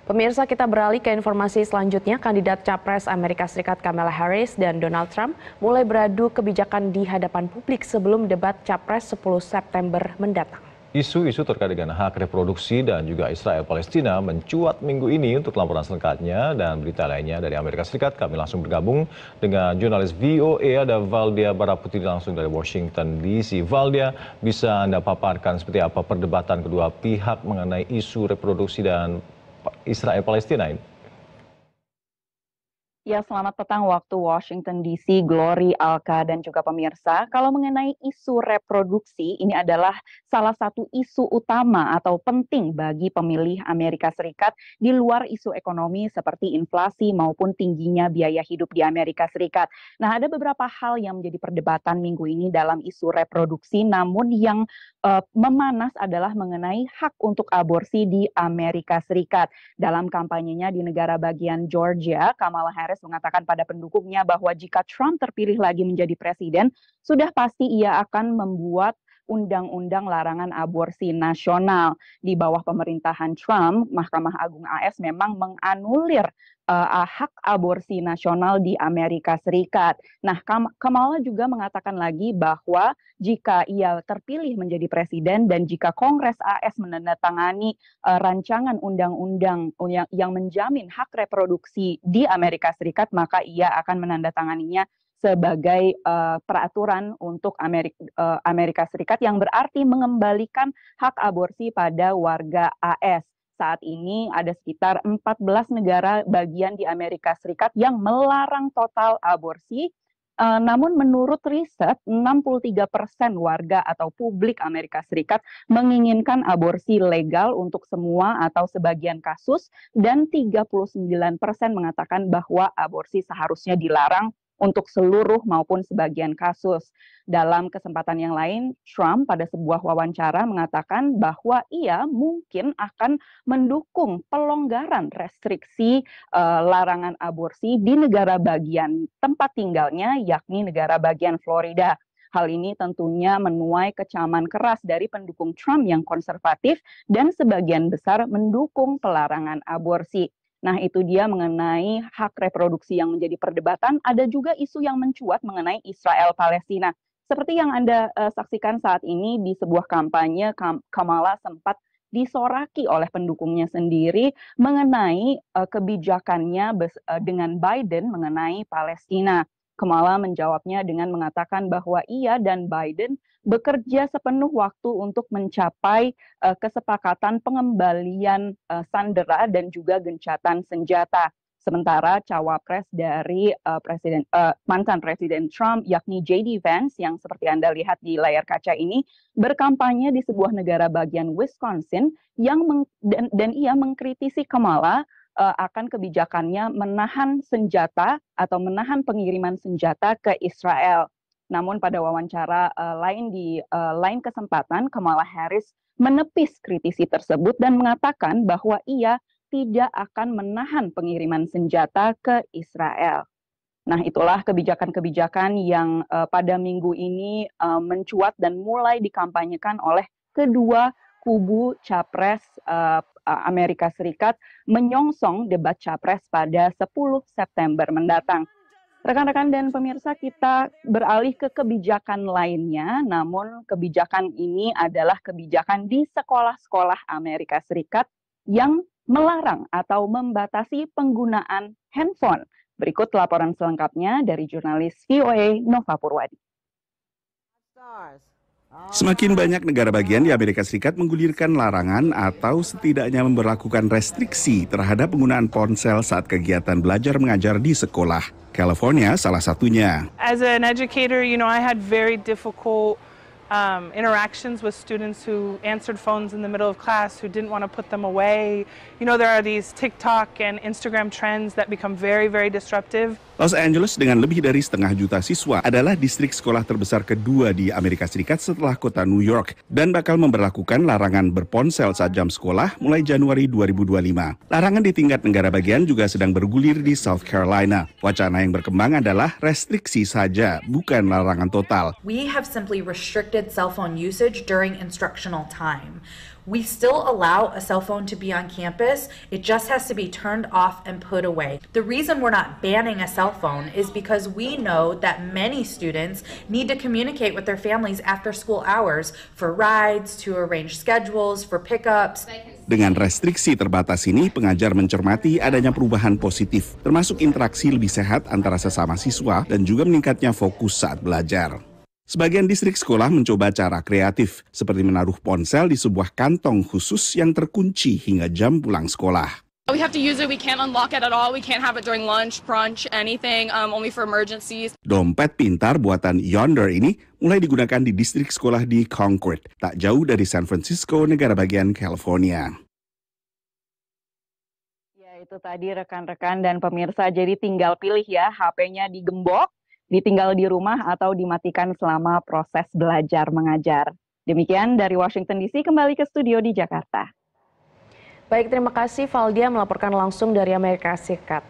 Pemirsa, kita beralih ke informasi selanjutnya. Kandidat Capres Amerika Serikat Kamala Harris dan Donald Trump mulai beradu kebijakan di hadapan publik sebelum debat Capres 10 September mendatang. Isu-isu terkait dengan hak reproduksi dan juga Israel-Palestina mencuat minggu ini. Untuk laporan selengkapnya dan berita lainnya dari Amerika Serikat, kami langsung bergabung dengan jurnalis VOA ada Valdia Baraputri langsung dari Washington DC. Valdia, bisa Anda paparkan seperti apa perdebatan kedua pihak mengenai isu reproduksi dan Israel-Palestina ini? Ya, selamat petang waktu Washington DC, Glory, Alka, dan juga pemirsa. Kalau mengenai isu reproduksi, ini adalah salah satu isu utama atau penting bagi pemilih Amerika Serikat di luar isu ekonomi seperti inflasi maupun tingginya biaya hidup di Amerika Serikat. Nah, ada beberapa hal yang menjadi perdebatan minggu ini dalam isu reproduksi, namun yang memanas adalah mengenai hak untuk aborsi di Amerika Serikat. Dalam kampanyenya di negara bagian Georgia, Kamala Harris mengatakan pada pendukungnya bahwa jika Trump terpilih lagi menjadi presiden, sudah pasti ia akan membuat undang-undang larangan aborsi nasional. Di bawah pemerintahan Trump, Mahkamah Agung AS memang menganulir hak aborsi nasional di Amerika Serikat. Nah, Kamala juga mengatakan lagi bahwa jika ia terpilih menjadi presiden dan jika Kongres AS menandatangani rancangan undang-undang yang menjamin hak reproduksi di Amerika Serikat, maka ia akan menandatanganinya sebagai peraturan untuk Amerika Serikat yang berarti mengembalikan hak aborsi pada warga AS. Saat ini ada sekitar 14 negara bagian di Amerika Serikat yang melarang total aborsi. Namun menurut riset, 63% warga atau publik Amerika Serikat menginginkan aborsi legal untuk semua atau sebagian kasus, dan 39% mengatakan bahwa aborsi seharusnya dilarang untuk seluruh maupun sebagian kasus. Dalam kesempatan yang lain, Trump pada sebuah wawancara mengatakan bahwa ia mungkin akan mendukung pelonggaran restriksi larangan aborsi di negara bagian tempat tinggalnya, yakni negara bagian Florida. Hal ini tentunya menuai kecaman keras dari pendukung Trump yang konservatif dan sebagian besar mendukung pelarangan aborsi. Nah, itu dia mengenai hak reproduksi yang menjadi perdebatan. Ada juga isu yang mencuat mengenai Israel-Palestina. Seperti yang Anda saksikan saat ini di sebuah kampanye, Kamala sempat disoraki oleh pendukungnya sendiri mengenai kebijakannya dengan Biden mengenai Palestina. Kamala menjawabnya dengan mengatakan bahwa ia dan Biden bekerja sepenuh waktu untuk mencapai kesepakatan pengembalian sandera dan juga gencatan senjata. Sementara cawapres dari mantan Presiden Trump, yakni J.D. Vance, yang seperti Anda lihat di layar kaca ini, berkampanye di sebuah negara bagian Wisconsin dan ia mengkritisi Kamala akan kebijakannya menahan senjata atau menahan pengiriman senjata ke Israel. Namun pada wawancara lain kesempatan, Kamala Harris menepis kritisi tersebut dan mengatakan bahwa ia tidak akan menahan pengiriman senjata ke Israel. Nah, itulah kebijakan-kebijakan yang pada minggu ini mencuat dan mulai dikampanyekan oleh kedua kubu capres Amerika Serikat menyongsong debat capres pada 10 September mendatang. Rekan-rekan dan pemirsa, kita beralih ke kebijakan lainnya, namun kebijakan ini adalah kebijakan di sekolah-sekolah Amerika Serikat yang melarang atau membatasi penggunaan handphone. Berikut laporan selengkapnya dari jurnalis VOA Nova Purwadi. Semakin banyak negara bagian di Amerika Serikat menggulirkan larangan atau setidaknya memberlakukan restriksi terhadap penggunaan ponsel saat kegiatan belajar mengajar di sekolah. California salah satunya. As an educator, I had very difficult interactions with students who answered phones in the middle of class, who didn't want to put them away. There are these TikTok and Instagram trends that become very, very disruptive. Los Angeles dengan lebih dari 500,000 siswa adalah distrik sekolah terbesar kedua di Amerika Serikat setelah kota New York dan bakal memberlakukan larangan berponsel saat jam sekolah mulai Januari 2025. Larangan di tingkat negara bagian juga sedang bergulir di South Carolina. Wacana yang berkembang adalah restriksi saja, bukan larangan total. We have simply restricted cell phone usage during instructional time. We still allow a cell phone to be on campus. It just has to be turned off and put away. The reason we're not banning a cell phone is because we know that many students need to communicate with their families after school hours for rides, to arrange schedules, for pickups. Dengan restriksi terbatas ini, pengajar mencermati adanya perubahan positif, termasuk interaksi lebih sehat antara sesama siswa dan juga meningkatnya fokus saat belajar. Sebagian distrik sekolah mencoba cara kreatif, seperti menaruh ponsel di sebuah kantong khusus yang terkunci hingga jam pulang sekolah. We have to use it, we can't unlock it at all, we can't have it during lunch, brunch, anything, only for emergencies. Dompet pintar buatan Yonder ini mulai digunakan di distrik sekolah di Concord, tak jauh dari San Francisco, negara bagian California. Ya, itu tadi rekan-rekan dan pemirsa, jadi tinggal pilih ya, HP-nya digembok, ditinggal di rumah atau dimatikan selama proses belajar mengajar. Demikian dari Washington DC, kembali ke studio di Jakarta. Baik, terima kasih Valdia melaporkan langsung dari Amerika Serikat.